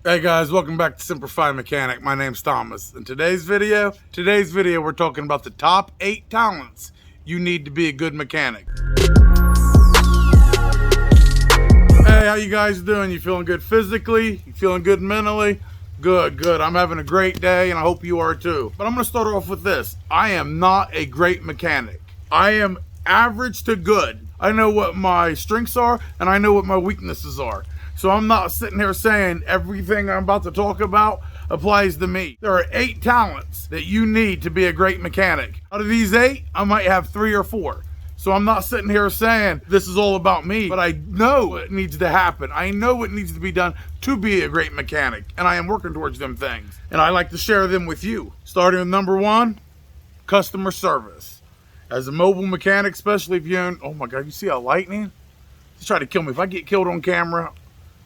Hey guys, welcome back to Semper Fi Mechanic. My name's Thomas. In today's video we're talking about the top 8 talents you need to be a good mechanic. Hey, how you guys doing? You feeling good physically? You feeling good mentally? Good. I'm having a great day and I hope you are too. But I'm gonna start off with this. I am not a great mechanic. I am average to good. I know what my strengths are and I know what my weaknesses are. So I'm not sitting here saying everything I'm about to talk about applies to me. There are 8 talents that you need to be a great mechanic. Out of these 8, I might have 3 or 4. So I'm not sitting here saying this is all about me, but I know what needs to happen. I know what needs to be done to be a great mechanic, and I am working towards them things. And I like to share them with you. Starting with number 1, customer service. As a mobile mechanic, especially if you own, oh my God, you see how lightning? He's trying to kill me. If I get killed on camera,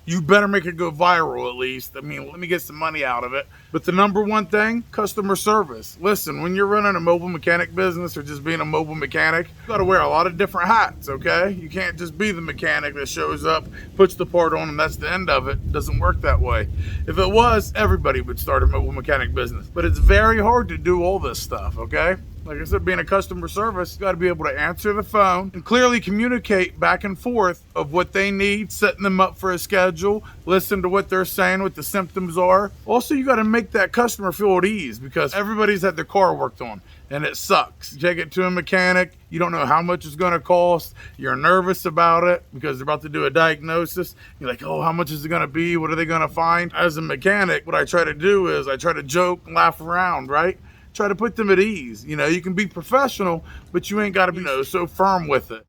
you better make it go viral at least. I mean, let me get some money out of it. But the number 1 thing, customer service. Listen, when you're running a mobile mechanic business or just being a mobile mechanic, you gotta wear a lot of different hats, okay? You can't just be the mechanic that shows up, puts the part on, and that's the end of it. It doesn't work that way. If it was, everybody would start a mobile mechanic business. But it's very hard to do all this stuff, okay? Like I said, being a customer service, you got to be able to answer the phone and clearly communicate back and forth of what they need, setting them up for a schedule, listen to what they're saying, what the symptoms are. Also, you got to make that customer feel at ease because everybody's had their car worked on and it sucks. You take it to a mechanic, you don't know how much it's going to cost. You're nervous about it because they're about to do a diagnosis. You're like, oh, how much is it going to be? What are they going to find? As a mechanic, what I try to do is I try to joke and laugh around, right? Try to put them at ease. You know, you can be professional, but you ain't got to be, so firm with it.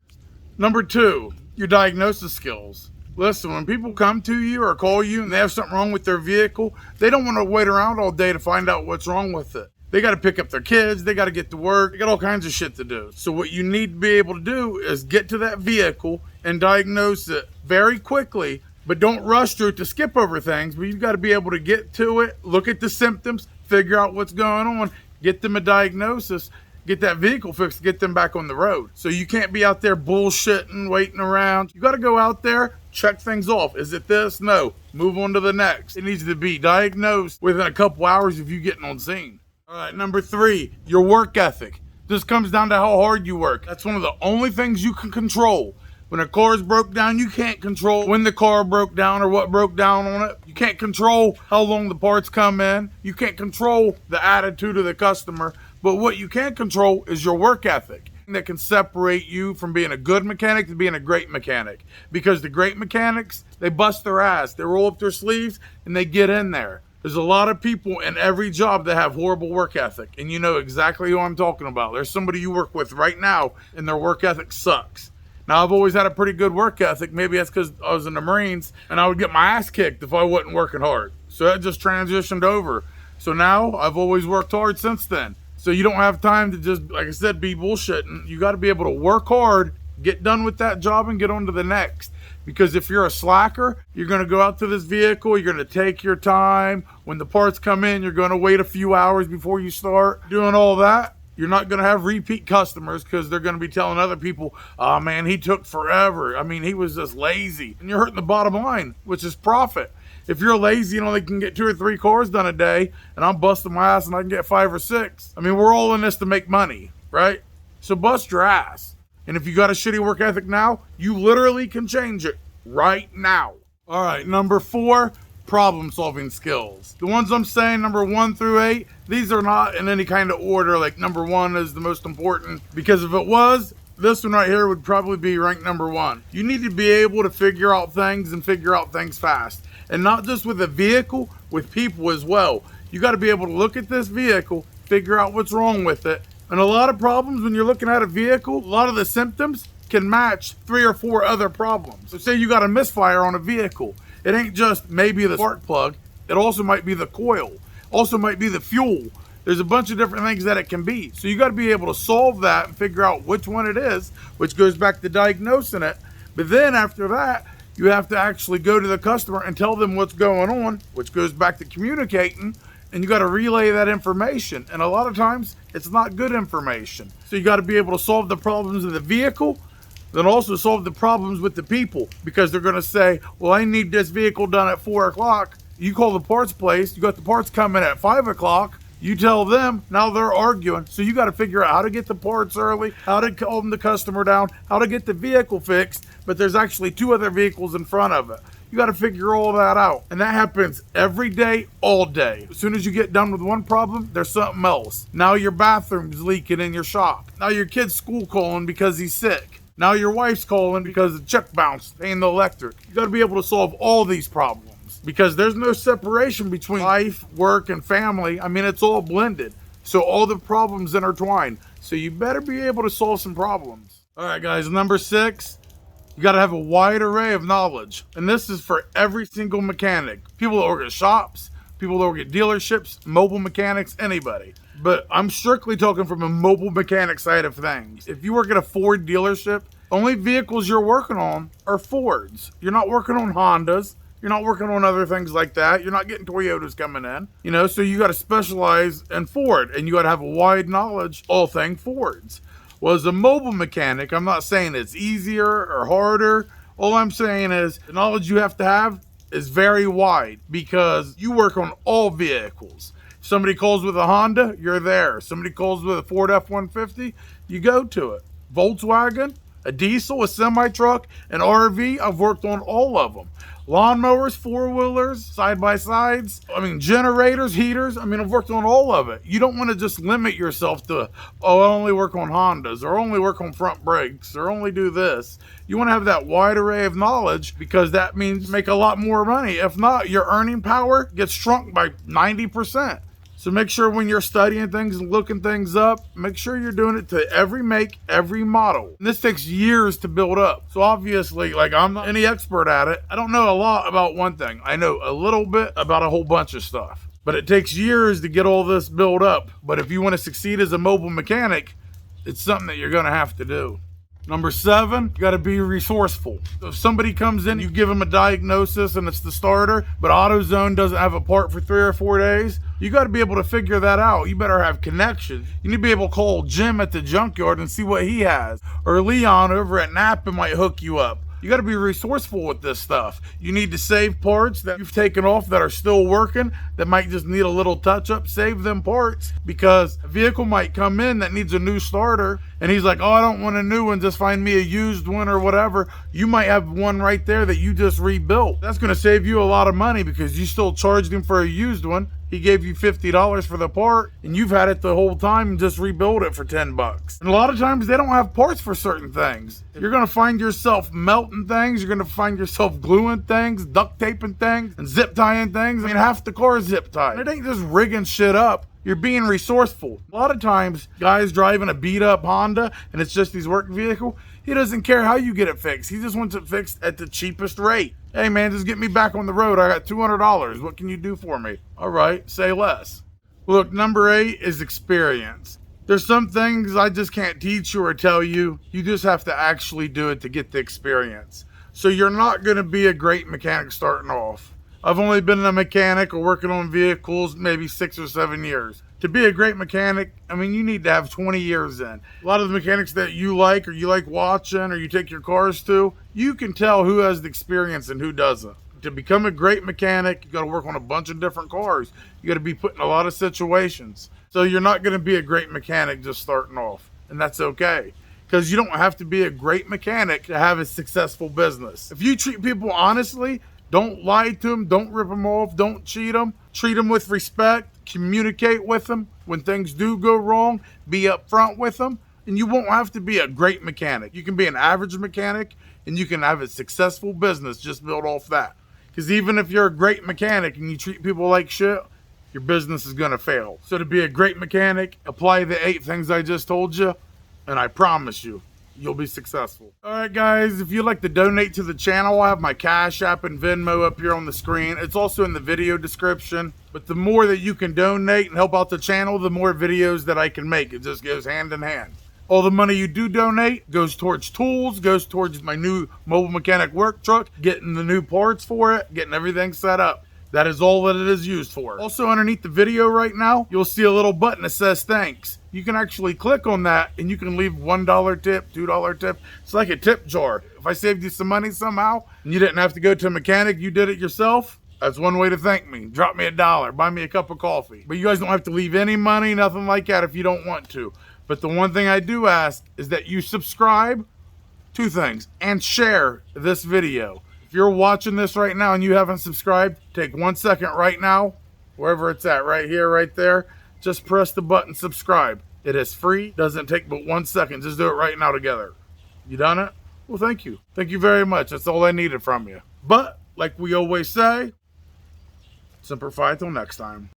Number 2, your diagnosis skills. Listen, when people come to you or call you and they have something wrong with their vehicle, they don't want to wait around all day to find out what's wrong with it. They got to pick up their kids. They got to get to work. They got all kinds of shit to do. So what you need to be able to do is get to that vehicle and diagnose it very quickly, but don't rush through it to skip over things. But you've got to be able to get to it, look at the symptoms, figure out what's going on, get them a diagnosis, get that vehicle fixed, get them back on the road. So you can't be out there bullshitting, waiting around. You got to go out there, check things off. Is it this? No. Move on to the next. It needs to be diagnosed within a couple hours of you getting on scene. All right, number 3, your work ethic. This comes down to how hard you work. That's one of the only things you can control. When a car is broke down, you can't control when the car broke down or what broke down on it. You can't control how long the parts come in. You can't control the attitude of the customer. But what you can control is your work ethic. That can separate you from being a good mechanic to being a great mechanic. Because the great mechanics, they bust their ass. They roll up their sleeves and they get in there. There's a lot of people in every job that have horrible work ethic. And you know exactly who I'm talking about. There's somebody you work with right now and their work ethic sucks. Now, I've always had a pretty good work ethic. Maybe that's because I was in the Marines and I would get my ass kicked if I wasn't working hard. So that just transitioned over. So now I've always worked hard since then. So you don't have time to just, like I said, be bullshitting. You got to be able to work hard, get done with that job and get on to the next. Because if you're a slacker, you're going to go out to this vehicle, you're going to take your time. When the parts come in, you're going to wait a few hours before you start doing all that. You're not going to have repeat customers because they're going to be telling other people, oh man, he took forever. I mean, he was just lazy. And you're hurting the bottom line, which is profit. If you're lazy and only can get 2 or 3 cars done a day, and I'm busting my ass and I can get 5 or 6. I mean, we're all in this to make money, right? So bust your ass. And if you got a shitty work ethic now, you literally can change it right now. All right, number 4. Problem-solving skills. The ones I'm saying, number 1 through 8, these are not in any kind of order, like number 1 is the most important, because if it was, this one right here would probably be ranked number 1. You need to be able to figure out things and figure out things fast. And not just with a vehicle, with people as well. You got to be able to look at this vehicle, figure out what's wrong with it. And a lot of problems when you're looking at a vehicle, a lot of the symptoms can match 3 or 4 other problems. So say you got a misfire on a vehicle. It ain't just maybe the spark plug. It also might be the coil. Also might be the fuel. There's a bunch of different things that it can be. So you got to be able to solve that and figure out which one it is, which goes back to diagnosing it. But then after that, you have to actually go to the customer and tell them what's going on, which goes back to communicating. And you got to relay that information. And a lot of times it's not good information. So you got to be able to solve the problems of the vehicle, then also solve the problems with the people, because they're going to say, well, I need this vehicle done at 4 o'clock. You call the parts place, you got the parts coming at 5 o'clock. You tell them, now they're arguing. So you got to figure out how to get the parts early, how to calm the customer down, how to get the vehicle fixed, but there's actually 2 other vehicles in front of it. You got to figure all that out. And that happens every day, all day. As soon as you get done with one problem, there's something else. Now your bathroom's leaking in your shop. Now your kid's school calling because he's sick. Now your wife's calling because the check bounced, paying the electric. You got to be able to solve all these problems. Because there's no separation between life, work, and family. I mean, it's all blended. So all the problems intertwine. So you better be able to solve some problems. All right, guys, number 6, you got to have a wide array of knowledge. And this is for every single mechanic. People that work at shops, people that work at dealerships, mobile mechanics, anybody. But I'm strictly talking from a mobile mechanic side of things. If you work at a Ford dealership, only vehicles you're working on are Fords. You're not working on Hondas. You're not working on other things like that. You're not getting Toyotas coming in, you know, so you got to specialize in Ford, and you got to have a wide knowledge, all thing Fords. Well, as a mobile mechanic, I'm not saying it's easier or harder. All I'm saying is the knowledge you have to have is very wide because you work on all vehicles. Somebody calls with a Honda, you're there. Somebody calls with a Ford F-150, you go to it. Volkswagen, a diesel, a semi-truck, an RV, I've worked on all of them. Lawnmowers, 4-wheelers, side-by-sides, I mean, generators, heaters, I mean, I've worked on all of it. You don't want to just limit yourself to, oh, I only work on Hondas, or only work on front brakes, or only do this. You want to have that wide array of knowledge because that means make a lot more money. If not, your earning power gets shrunk by 90%. So make sure when you're studying things and looking things up, make sure you're doing it to every make, every model. And this takes years to build up. So obviously, like, I'm not any expert at it. I don't know a lot about one thing. I know a little bit about a whole bunch of stuff. But it takes years to get all this built up. But if you want to succeed as a mobile mechanic, it's something that you're going to have to do. Number 7, you got to be resourceful. So if somebody comes in, you give them a diagnosis and it's the starter, but AutoZone doesn't have a part for 3 or 4 days, you got to be able to figure that out. You better have connections. You need to be able to call Jim at the junkyard and see what he has. Or Leon over at Napa might hook you up. You got to be resourceful with this stuff. You need to save parts that you've taken off that are still working, that might just need a little touch up. Save them parts because a vehicle might come in that needs a new starter and he's like, oh, I don't want a new one, just find me a used one or whatever. You might have one right there that you just rebuilt. That's going to save you a lot of money because you still charged him for a used one. He gave you $50 for the part and you've had it the whole time and just rebuild it for $10. And a lot of times they don't have parts for certain things. You're going to find yourself melting things. You're going to find yourself gluing things, duct taping things, and zip tying things. I mean, half the car is zip tied. It ain't just rigging shit up. You're being resourceful. A lot of times, guys driving a beat up Honda and it's just his work vehicle, he doesn't care how you get it fixed. He just wants it fixed at the cheapest rate. Hey man, just get me back on the road. I got $200. What can you do for me? All right, say less. Look, number 8 is experience. There's some things I just can't teach you or tell you. You just have to actually do it to get the experience. So you're not going to be a great mechanic starting off. I've only been a mechanic or working on vehicles maybe 6 or 7 years. To be a great mechanic, I mean, you need to have 20 years in. A lot of the mechanics that you like or you like watching or you take your cars to, you can tell who has the experience and who doesn't. To become a great mechanic, you got to work on a bunch of different cars. You got to be put in a lot of situations. So you're not going to be a great mechanic just starting off. And that's okay. Because you don't have to be a great mechanic to have a successful business. If you treat people honestly, don't lie to them, don't rip them off, don't cheat them. Treat them with respect, communicate with them. When things do go wrong, be upfront with them. And you won't have to be a great mechanic. You can be an average mechanic and you can have a successful business just built off that. Because even if you're a great mechanic and you treat people like shit, your business is going to fail. So to be a great mechanic, apply the 8 things I just told you, and I promise you, you'll be successful. All right, guys, if you'd like to donate to the channel, I have my Cash App and Venmo up here on the screen. It's also in the video description. But the more that you can donate and help out the channel, the more videos that I can make. It just goes hand in hand. All the money you do donate goes towards tools, goes towards my new mobile mechanic work truck, getting the new parts for it, getting everything set up. That is all that it is used for. Also, underneath the video right now, you'll see a little button that says thanks. You can actually click on that and you can leave $1 tip, $2 tip. It's like a tip jar. If I saved you some money somehow and you didn't have to go to a mechanic, you did it yourself, That's one way to thank me. Drop me $1, buy me a cup of coffee. But you guys don't have to leave any money, nothing like that if you don't want to. But the one thing I do ask is that you subscribe, 2 things, and share this video. If you're watching this right now and you haven't subscribed, take 1 second right now, wherever it's at, right here, right there. Just press the button subscribe. It is free, doesn't take but 1 second. Just do it right now together. You done it? Well, thank you. Thank you very much. That's all I needed from you. But, like we always say, Semper Fi till next time.